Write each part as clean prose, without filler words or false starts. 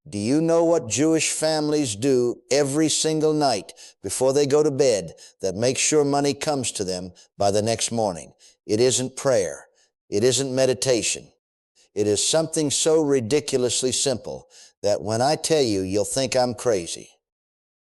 Do you know what Jewish families do every single night before they go to bed that makes sure money comes to them by the next morning? It isn't prayer. It isn't meditation. It is something so ridiculously simple that when I tell you, you'll think I'm crazy.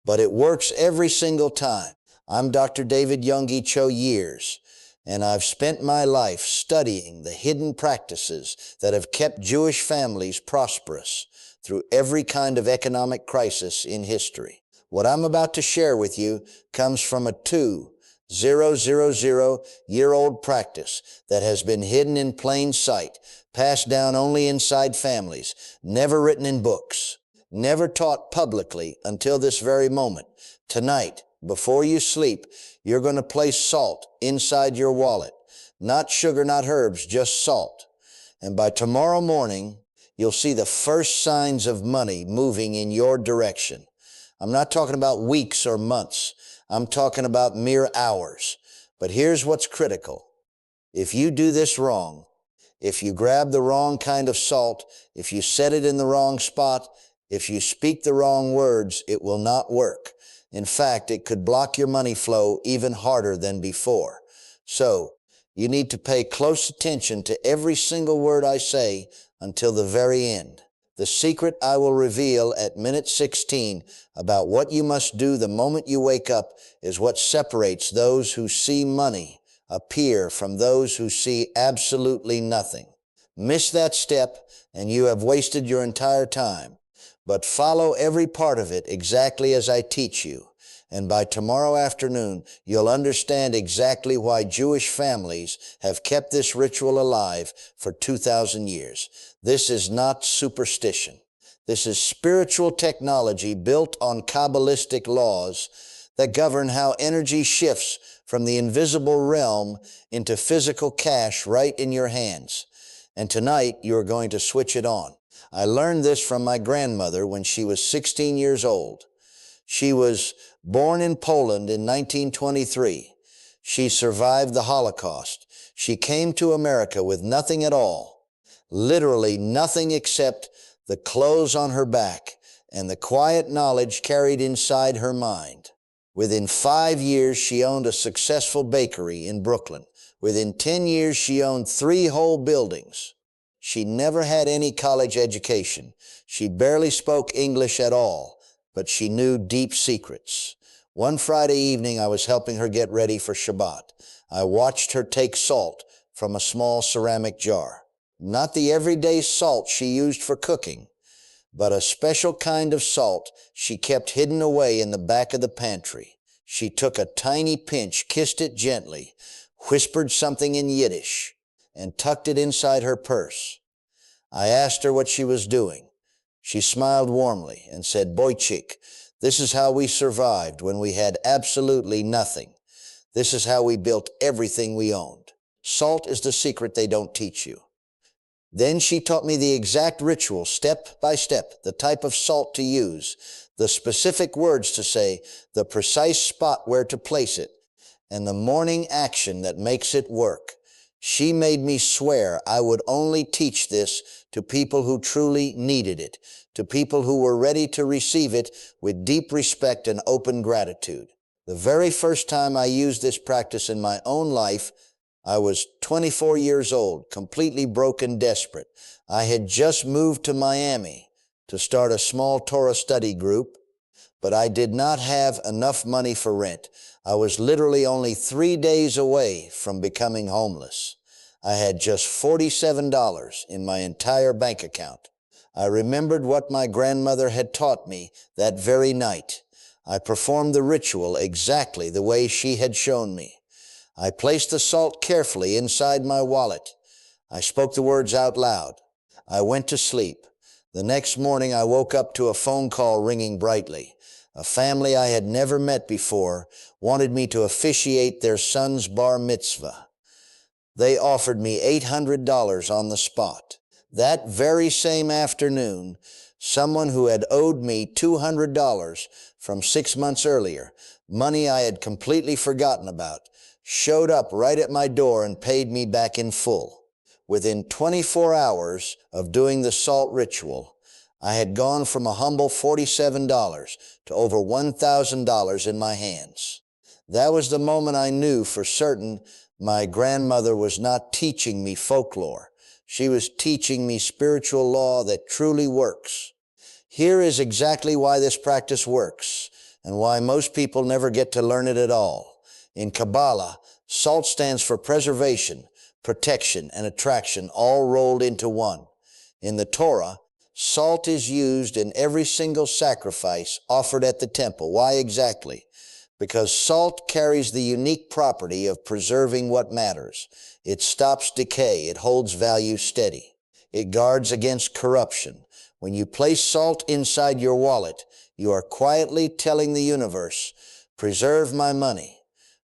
But it works every single time. I'm Dr. David Yonggi Cho years, and I've spent my life studying the hidden practices that have kept Jewish families prosperous through every kind of economic crisis in history. What I'm about to share with you comes from a 2,000-year-old practice that has been hidden in plain sight, passed down only inside families, never written in books, never taught publicly until this very moment. Tonight, before you sleep, you're going to place salt inside your wallet. Not sugar, not herbs, just salt. And by tomorrow morning, you'll see the first signs of money moving in your direction. I'm not talking about weeks or months. I'm talking about mere hours. But here's what's critical. If you do this wrong, if you grab the wrong kind of salt, if you set it in the wrong spot, if you speak the wrong words, it will not work. In fact, it could block your money flow even harder than before. So, you need to pay close attention to every single word I say until the very end. The secret I will reveal at minute 16 about what you must do the moment you wake up is what separates those who see money appear from those who see absolutely nothing. Miss that step and you have wasted your entire time. But follow every part of it exactly as I teach you. And by tomorrow afternoon, you'll understand exactly why Jewish families have kept this ritual alive for 2,000 years. This is not superstition. This is spiritual technology built on Kabbalistic laws that govern how energy shifts from the invisible realm into physical cash right in your hands. And tonight, you're going to switch it on. I learned this from my grandmother when she was 16 years old. She was born in Poland in 1923. She survived the Holocaust. She came to America with nothing at all, literally nothing except the clothes on her back and the quiet knowledge carried inside her mind. Within 5 years, she owned a successful bakery in Brooklyn. Within 10 years, she owned 3 whole buildings. She never had any college education. She barely spoke English at all, but she knew deep secrets. One Friday evening, I was helping her get ready for Shabbat. I watched her take salt from a small ceramic jar. Not the everyday salt she used for cooking, but a special kind of salt she kept hidden away in the back of the pantry. She took a tiny pinch, kissed it gently, whispered something in Yiddish, and tucked it inside her purse. I asked her what she was doing. She smiled warmly and said, "Boychik, this is how we survived when we had absolutely nothing. This is how we built everything we owned." Salt is the secret they don't teach you. Then she taught me the exact ritual, step by step, the type of salt to use, the specific words to say, the precise spot where to place it, and the morning action that makes it work. She made me swear I would only teach this to people who truly needed it, to people who were ready to receive it with deep respect and open gratitude. The very first time I used this practice in my own life, I was 24 years old, completely broke and desperate. I had just moved to Miami to start a small Torah study group, but I did not have enough money for rent. I was literally only 3 days away from becoming homeless. I had just $47 in my entire bank account. I remembered what my grandmother had taught me that very night. I performed the ritual exactly the way she had shown me. I placed the salt carefully inside my wallet. I spoke the words out loud. I went to sleep. The next morning, I woke up to a phone call ringing brightly. A family I had never met before wanted me to officiate their son's bar mitzvah. They offered me $800 on the spot. That very same afternoon, someone who had owed me $200 from 6 months earlier, money I had completely forgotten about, showed up right at my door and paid me back in full. Within 24 hours of doing the salt ritual, I had gone from a humble $47 to over $1,000 in my hands. That was the moment I knew for certain my grandmother was not teaching me folklore. She was teaching me spiritual law that truly works. Here is exactly why this practice works and why most people never get to learn it at all. In Kabbalah, salt stands for preservation, protection, and attraction, all rolled into one. In the Torah, salt is used in every single sacrifice offered at the temple. Why exactly? Because salt carries the unique property of preserving what matters. It stops decay. It holds value steady. It guards against corruption. When you place salt inside your wallet, you are quietly telling the universe, preserve my money,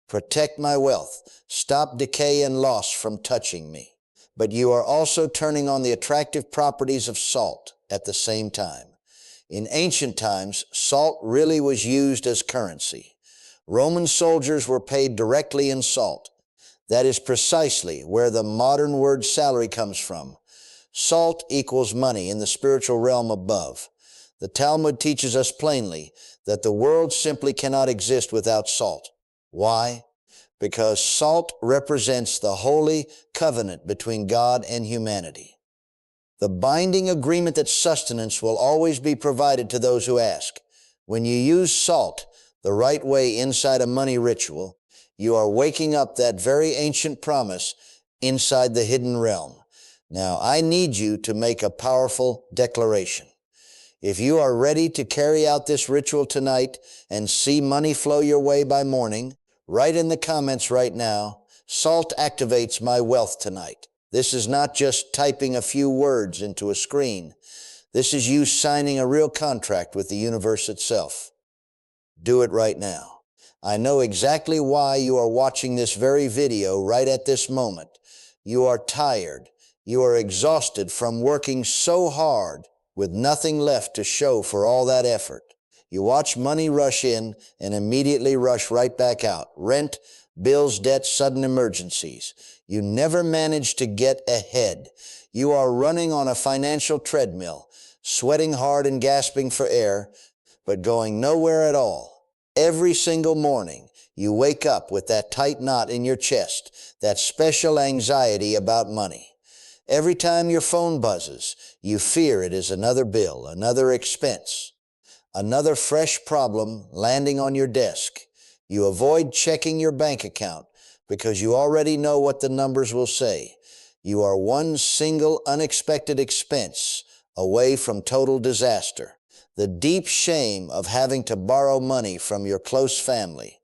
protect my wealth, stop decay and loss from touching me. But you are also turning on the attractive properties of salt at the same time. In ancient times, salt really was used as currency. Roman soldiers were paid directly in salt. That is precisely where the modern word salary comes from. Salt equals money in the spiritual realm above. The Talmud teaches us plainly that the world simply cannot exist without salt. Why? Because salt represents the holy covenant between God and humanity. The binding agreement that sustenance will always be provided to those who ask. When you use salt the right way inside a money ritual, you are waking up that very ancient promise inside the hidden realm. Now, I need you to make a powerful declaration. If you are ready to carry out this ritual tonight and see money flow your way by morning, write in the comments right now, salt activates my wealth tonight. This is not just typing a few words into a screen. This is you signing a real contract with the universe itself. Do it right now. I know exactly why you are watching this very video right at this moment. You are tired. You are exhausted from working so hard with nothing left to show for all that effort. You watch money rush in and immediately rush right back out. Rent, bills, debts, sudden emergencies. You never manage to get ahead. You are running on a financial treadmill, sweating hard and gasping for air, but going nowhere at all. Every single morning, you wake up with that tight knot in your chest, that special anxiety about money. Every time your phone buzzes, you fear it is another bill, another expense, another fresh problem landing on your desk. You avoid checking your bank account because you already know what the numbers will say. You are one single unexpected expense away from total disaster. The deep shame of having to borrow money from your close family.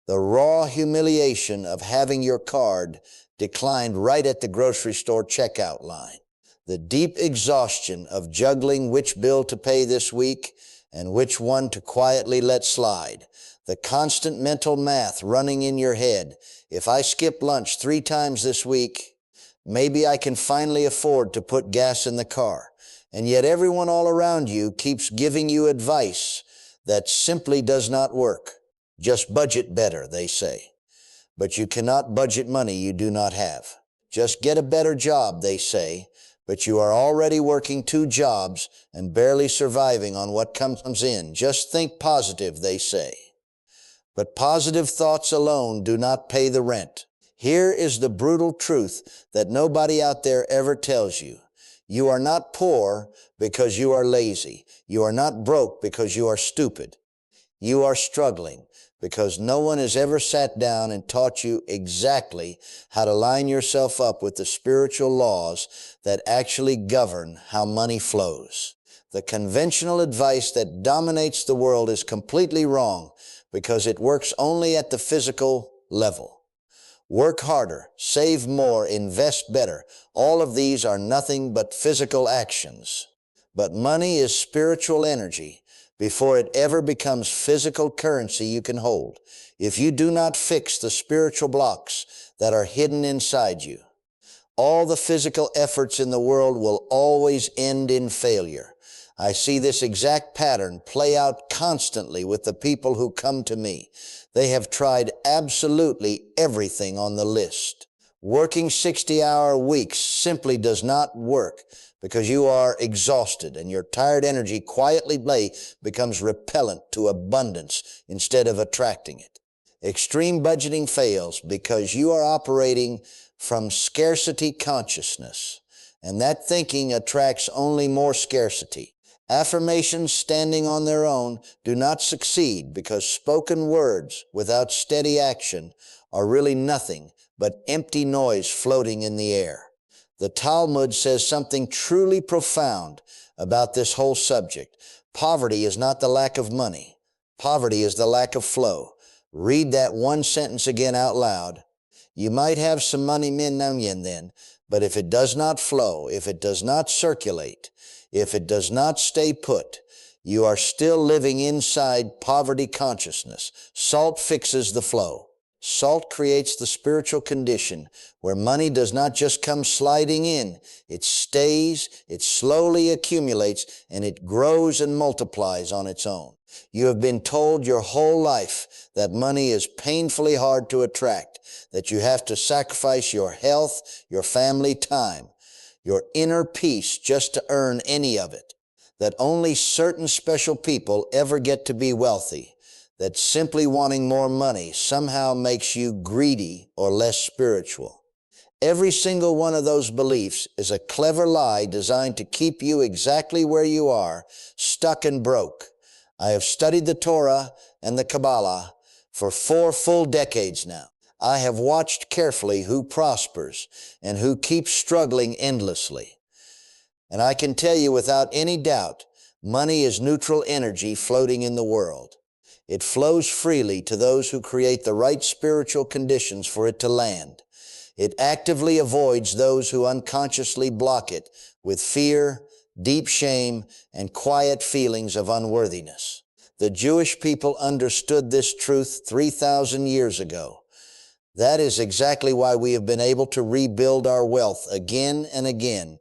The raw humiliation of having your card declined right at the grocery store checkout line. The deep exhaustion of juggling which bill to pay this week and which one to quietly let slide. The constant mental math running in your head. If I skip lunch 3 times this week, maybe I can finally afford to put gas in the car. And yet everyone all around you keeps giving you advice that simply does not work. Just budget better, they say. But you cannot budget money you do not have. Just get a better job, they say, but you are already working 2 jobs and barely surviving on what comes in. Just think positive, they say. But positive thoughts alone do not pay the rent. Here is the brutal truth that nobody out there ever tells you. You are not poor because you are lazy. You are not broke because you are stupid. You are struggling because no one has ever sat down and taught you exactly how to line yourself up with the spiritual laws that actually govern how money flows. The conventional advice that dominates the world is completely wrong because it works only at the physical level. Work harder, save more, invest better. All of these are nothing but physical actions. But money is spiritual energy before it ever becomes physical currency you can hold. If you do not fix the spiritual blocks that are hidden inside you, all the physical efforts in the world will always end in failure. I see this exact pattern play out constantly with the people who come to me. They have tried absolutely everything on the list. Working 60-hour weeks simply does not work because you are exhausted, and your tired energy quietly becomes repellent to abundance instead of attracting it. Extreme budgeting fails because you are operating from scarcity consciousness, and that thinking attracts only more scarcity. Affirmations standing on their own do not succeed because spoken words without steady action are really nothing but empty noise floating in the air. The Talmud says something truly profound about this whole subject. Poverty is not the lack of money. Poverty is the lack of flow. Read that one sentence again out loud. You might have some money then, but if it does not flow, if it does not circulate, if it does not stay put, you are still living inside poverty consciousness. Salt fixes the flow. Salt creates the spiritual condition where money does not just come sliding in. It stays, it slowly accumulates, and it grows and multiplies on its own. You have been told your whole life that money is painfully hard to attract, that you have to sacrifice your health, your family time, your inner peace just to earn any of it, that only certain special people ever get to be wealthy, that simply wanting more money somehow makes you greedy or less spiritual. Every single one of those beliefs is a clever lie designed to keep you exactly where you are, stuck and broke. I have studied the Torah and the Kabbalah for 4 full decades now. I have watched carefully who prospers and who keeps struggling endlessly. And I can tell you without any doubt, money is neutral energy floating in the world. It flows freely to those who create the right spiritual conditions for it to land. It actively avoids those who unconsciously block it with fear, deep shame, and quiet feelings of unworthiness. The Jewish people understood this truth 3,000 years ago. That is exactly why we have been able to rebuild our wealth again and again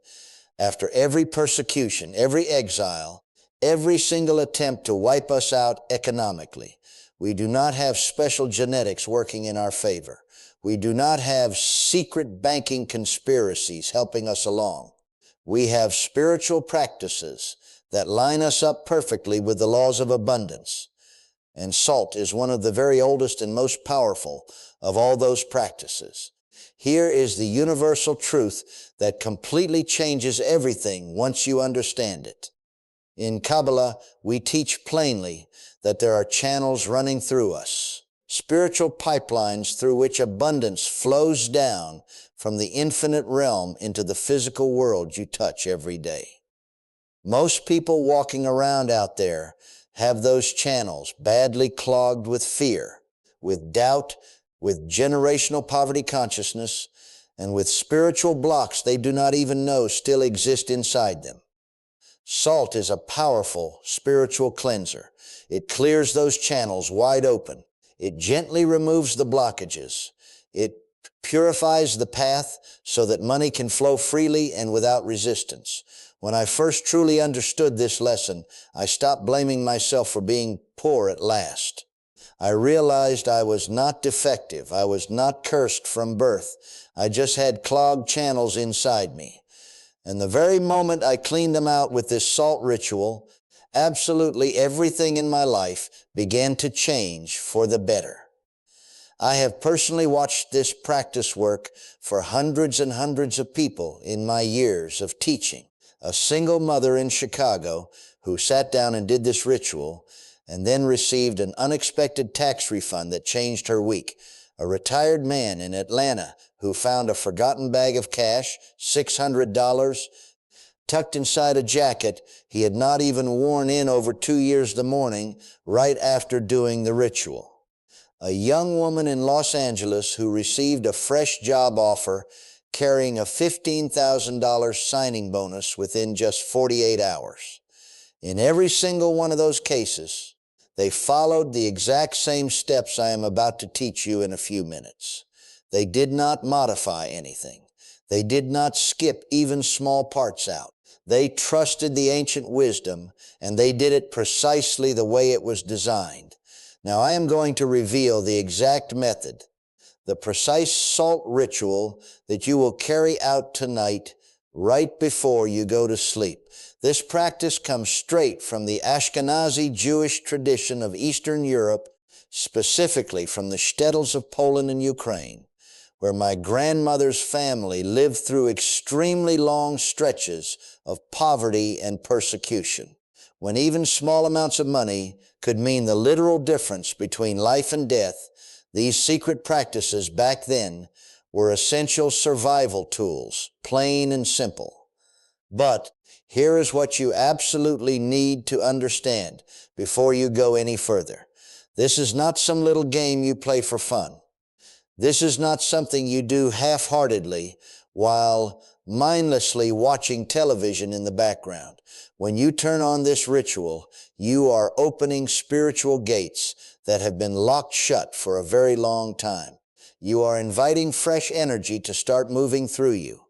after every persecution, every exile, every single attempt to wipe us out economically. We do not have special genetics working in our favor. We do not have secret banking conspiracies helping us along. We have spiritual practices that line us up perfectly with the laws of abundance. And salt is one of the very oldest and most powerful of all those practices. Here is the universal truth that completely changes everything once you understand it. In Kabbalah, we teach plainly that there are channels running through us, spiritual pipelines through which abundance flows down from the infinite realm into the physical world you touch every day. Most people walking around out there have those channels badly clogged with fear, with doubt, with generational poverty consciousness, and with spiritual blocks they do not even know still exist inside them. Salt is a powerful spiritual cleanser. It clears those channels wide open. It gently removes the blockages. It purifies the path so that money can flow freely and without resistance. When I first truly understood this lesson, I stopped blaming myself for being poor at last. I realized I was not defective. I was not cursed from birth. I just had clogged channels inside me. And the very moment I cleaned them out with this salt ritual, absolutely everything in my life began to change for the better. I have personally watched this practice work for hundreds and hundreds of people in my years of teaching. A single mother in Chicago who sat down and did this ritual and then received an unexpected tax refund that changed her week. A retired man in Atlanta who found a forgotten bag of cash, $600, tucked inside a jacket he had not even worn in over 2 years the morning right after doing the ritual. A young woman in Los Angeles who received a fresh job offer carrying a $15,000 signing bonus within just 48 hours. In every single one of those cases, they followed the exact same steps I am about to teach you in a few minutes. They did not modify anything. They did not skip even small parts out. They trusted the ancient wisdom, and they did it precisely the way it was designed. Now I am going to reveal the exact method, the precise salt ritual that you will carry out tonight right before you go to sleep. This practice comes straight from the Ashkenazi Jewish tradition of Eastern Europe, specifically from the shtetls of Poland and Ukraine, where my grandmother's family lived through extremely long stretches of poverty and persecution, when even small amounts of money could mean the literal difference between life and death. These secret practices back then were essential survival tools, plain and simple. But here is what you absolutely need to understand before you go any further. This is not some little game you play for fun. This is not something you do half-heartedly while mindlessly watching television in the background. When you turn on this ritual, you are opening spiritual gates that have been locked shut for a very long time. You are inviting fresh energy to start moving through you.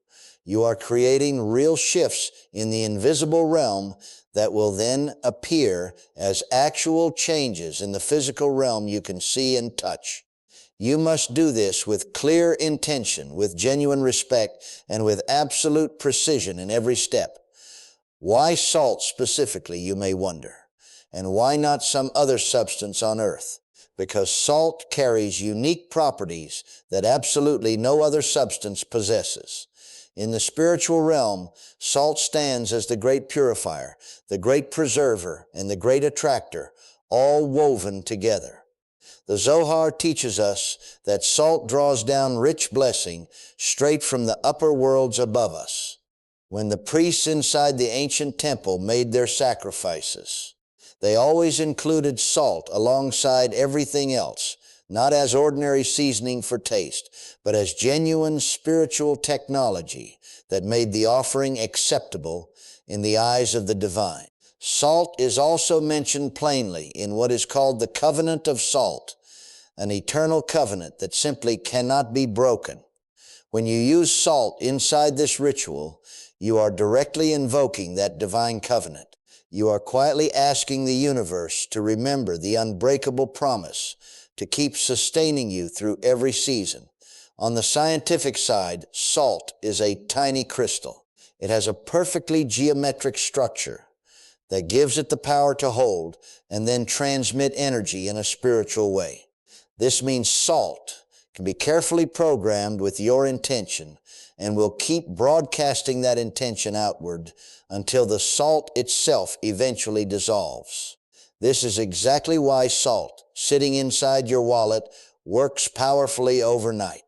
You are creating real shifts in the invisible realm that will then appear as actual changes in the physical realm you can see and touch. You must do this with clear intention, with genuine respect, and with absolute precision in every step. Why salt specifically, you may wonder, and why not some other substance on earth? Because salt carries unique properties that absolutely no other substance possesses. In the spiritual realm, salt stands as the great purifier, the great preserver, and the great attractor, all woven together. The Zohar teaches us that salt draws down rich blessing straight from the upper worlds above us. When the priests inside the ancient temple made their sacrifices, they always included salt alongside everything else, not as ordinary seasoning for taste, but as genuine spiritual technology that made the offering acceptable in the eyes of the divine. Salt is also mentioned plainly in what is called the covenant of salt, an eternal covenant that simply cannot be broken. When you use salt inside this ritual, you are directly invoking that divine covenant. You are quietly asking the universe to remember the unbreakable promise to keep sustaining you through every season. On the scientific side, salt is a tiny crystal. It has a perfectly geometric structure that gives it the power to hold and then transmit energy in a spiritual way. This means salt can be carefully programmed with your intention and will keep broadcasting that intention outward until the salt itself eventually dissolves. This is exactly why salt, sitting inside your wallet, works powerfully overnight.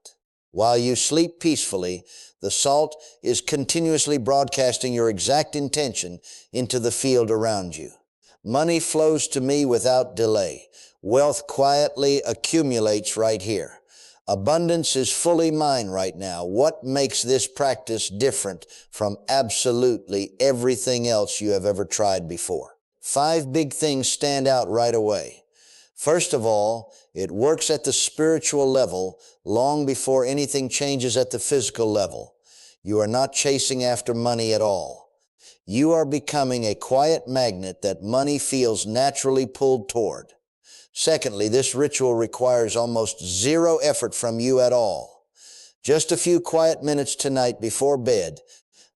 While you sleep peacefully, the salt is continuously broadcasting your exact intention into the field around you. Money flows to me without delay. Wealth quietly accumulates right here. Abundance is fully mine right now. What makes this practice different from absolutely everything else you have ever tried before? 5 big things stand out right away. First of all, it works at the spiritual level long before anything changes at the physical level. You are not chasing after money at all. You are becoming a quiet magnet that money feels naturally pulled toward. Secondly, this ritual requires almost zero effort from you at all. Just a few quiet minutes tonight before bed,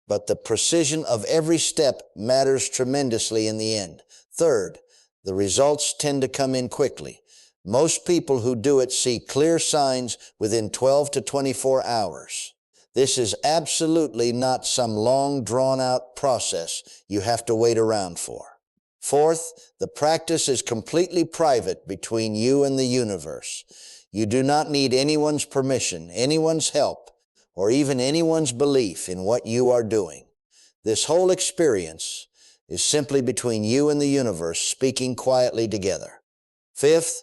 but the precision of every step matters tremendously in the end. Third, the results tend to come in quickly. Most people who do it see clear signs within 12 to 24 hours. This is absolutely not some long, drawn-out process you have to wait around for. Fourth, the practice is completely private between you and the universe. You do not need anyone's permission, anyone's help, or even anyone's belief in what you are doing. This whole experience is simply between you and the universe speaking quietly together. Fifth,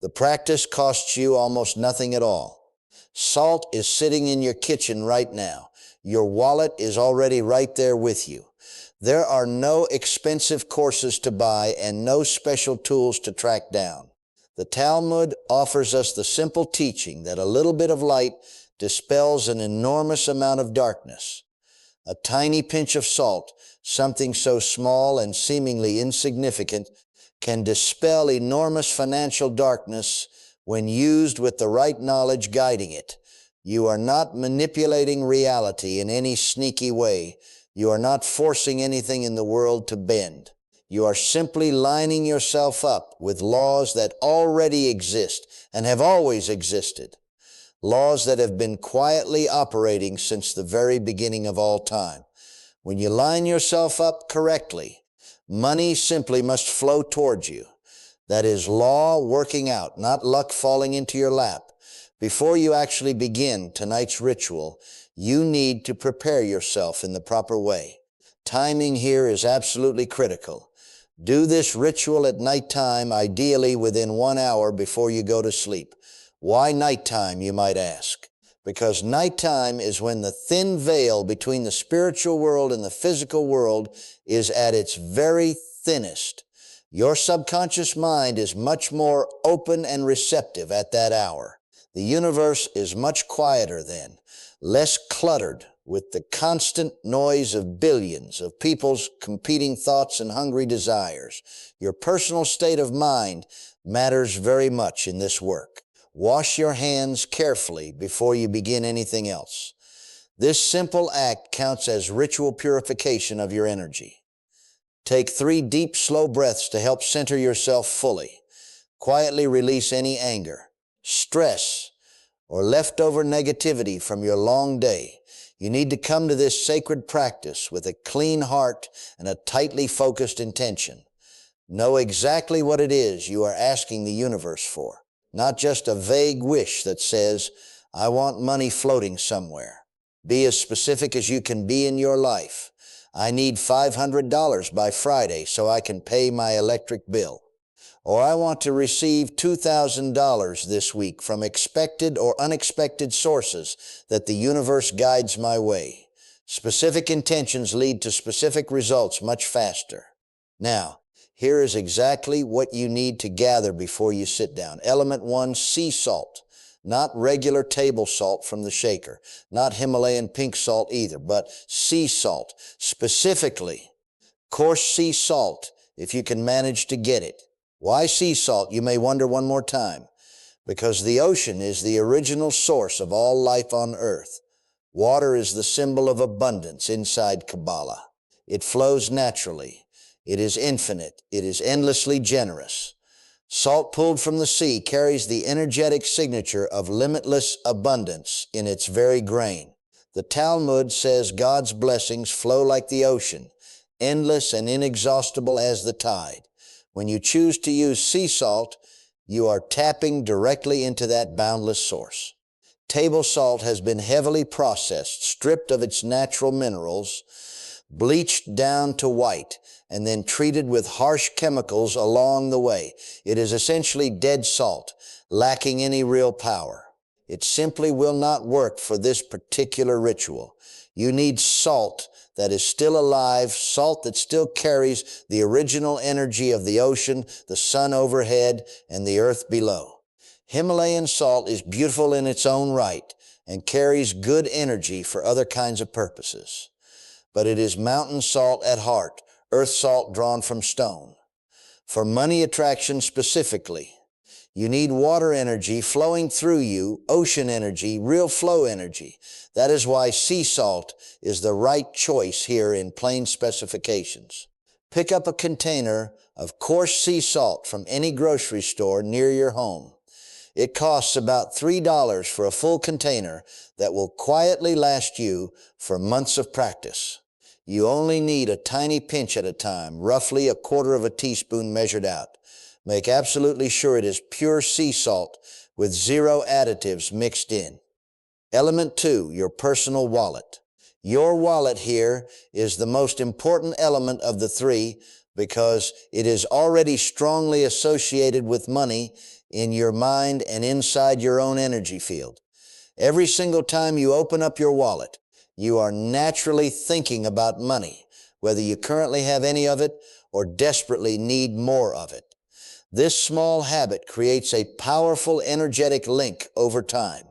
the practice costs you almost nothing at all. Salt is sitting in your kitchen right now. Your wallet is already right there with you. There are no expensive courses to buy and no special tools to track down. The Talmud offers us the simple teaching that a little bit of light dispels an enormous amount of darkness. A tiny pinch of salt, something so small and seemingly insignificant, can dispel enormous financial darkness when used with the right knowledge guiding it. You are not manipulating reality in any sneaky way. You are not forcing anything in the world to bend. You are simply lining yourself up with laws that already exist and have always existed. Laws that have been quietly operating since the very beginning of all time. When you line yourself up correctly, money simply must flow towards you. That is law working out, not luck falling into your lap. Before you actually begin tonight's ritual, you need to prepare yourself in the proper way. Timing here is absolutely critical. Do this ritual at nighttime, ideally within 1 hour before you go to sleep. Why nighttime, you might ask? Because nighttime is when the thin veil between the spiritual world and the physical world is at its very thinnest. Your subconscious mind is much more open and receptive at that hour. The universe is much quieter then, less cluttered with the constant noise of billions of people's competing thoughts and hungry desires. Your personal state of mind matters very much in this work. Wash your hands carefully before you begin anything else. This simple act counts as ritual purification of your energy. Take 3 deep, slow breaths to help center yourself fully. Quietly release any anger, stress, or leftover negativity from your long day. You need to come to this sacred practice with a clean heart and a tightly focused intention. Know exactly what it is you are asking the universe for. Not just a vague wish that says, I want money floating somewhere. Be as specific as you can be in your life. I need $500 by Friday so I can pay my electric bill. Or I want to receive $2,000 this week from expected or unexpected sources that the universe guides my way. Specific intentions lead to specific results much faster. Now, here is exactly what you need to gather before you sit down. Element 1, sea salt. Not regular table salt from the shaker. Not Himalayan pink salt either, but sea salt. Specifically, coarse sea salt, if you can manage to get it. Why sea salt, you may wonder one more time. Because the ocean is the original source of all life on earth. Water is the symbol of abundance inside Kabbalah. It flows naturally. It is infinite. It is endlessly generous. Salt pulled from the sea carries the energetic signature of limitless abundance in its very grain. The Talmud says God's blessings flow like the ocean, endless and inexhaustible as the tide. When you choose to use sea salt, you are tapping directly into that boundless source. Table salt has been heavily processed, stripped of its natural minerals, bleached down to white, and then treated with harsh chemicals along the way. It is essentially dead salt, lacking any real power. It simply will not work for this particular ritual. You need salt that is still alive, salt that still carries the original energy of the ocean, the sun overhead, and the earth below. Himalayan salt is beautiful in its own right and carries good energy for other kinds of purposes. But it is mountain salt at heart, earth salt drawn from stone. For money attraction specifically, you need water energy flowing through you, ocean energy, real flow energy. That is why sea salt is the right choice here in plain specifications. Pick up a container of coarse sea salt from any grocery store near your home. It costs about $3 for a full container that will quietly last you for months of practice. You only need a tiny pinch at a time, roughly 1/4 teaspoon measured out. Make absolutely sure it is pure sea salt with 0 additives mixed in. Element 2, your personal wallet. Your wallet here is the most important element of the 3 because it is already strongly associated with money in your mind and inside your own energy field. Every single time you open up your wallet, you are naturally thinking about money, whether you currently have any of it or desperately need more of it. This small habit creates a powerful energetic link over time.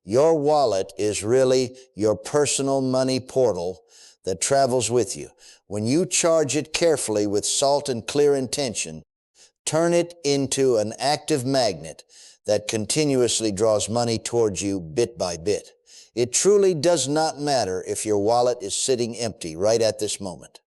Your wallet is really your personal money portal that travels with you. When you charge it carefully with salt and clear intention, turn it into an active magnet that continuously draws money towards you bit by bit. It truly does not matter if your wallet is sitting empty right at this moment.